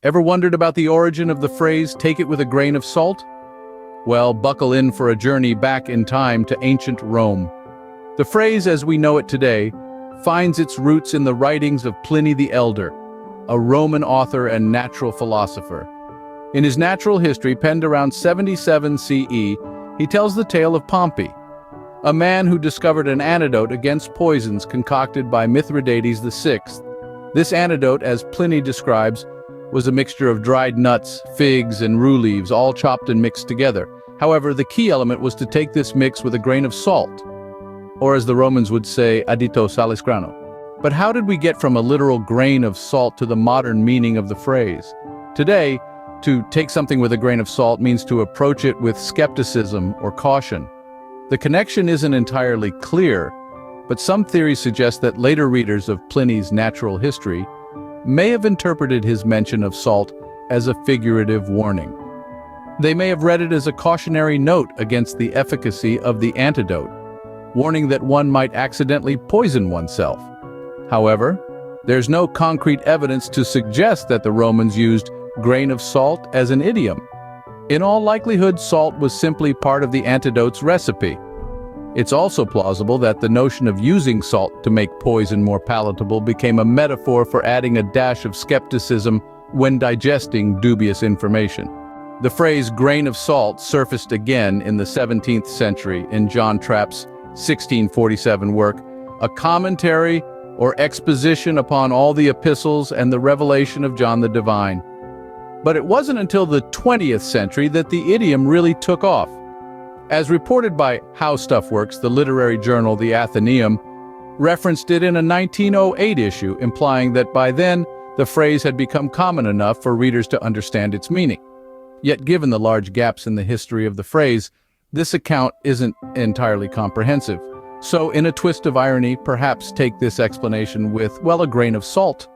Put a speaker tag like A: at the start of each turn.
A: Ever wondered about the origin of the phrase, "take it with a grain of salt"? Well, buckle in for a journey back in time to ancient Rome. The phrase, as we know it today, finds its roots in the writings of Pliny the Elder, a Roman author and natural philosopher. In his natural history, penned around 77 CE, he tells the tale of Pompey, a man who discovered an antidote against poisons concocted by Mithridates VI. This antidote, as Pliny describes, was a mixture of dried nuts, figs, and rue leaves, all chopped and mixed together. However, the key element was to take this mix with a grain of salt, or as the Romans would say, addito, salis, grano. But how did we get from a literal grain of salt to the modern meaning of the phrase? Today, to take something with a grain of salt means to approach it with skepticism or caution. The connection isn't entirely clear, but some theories suggest that later readers of Pliny's natural history may have interpreted his mention of salt as a figurative warning. They may have read it as a cautionary note against the efficacy of the antidote, warning that one might accidentally poison oneself. However, there's no concrete evidence to suggest that the Romans used grain of salt as an idiom. In all likelihood, salt was simply part of the antidote's recipe. It's also plausible that the notion of using salt to make poison more palatable became a metaphor for adding a dash of skepticism when digesting dubious information. The phrase grain of salt surfaced again in the 17th century in John Trapp's 1647 work, A Commentary or Exposition upon all the Epistles and the Revelation of John the Divine. But it wasn't until the 20th century that the idiom really took off. As reported by How Stuff Works, the literary journal The Athenaeum referenced it in a 1908 issue, implying that by then the phrase had become common enough for readers to understand its meaning. Yet given the large gaps in the history of the phrase, this account isn't entirely comprehensive. So in a twist of irony, perhaps take this explanation with, well, a grain of salt.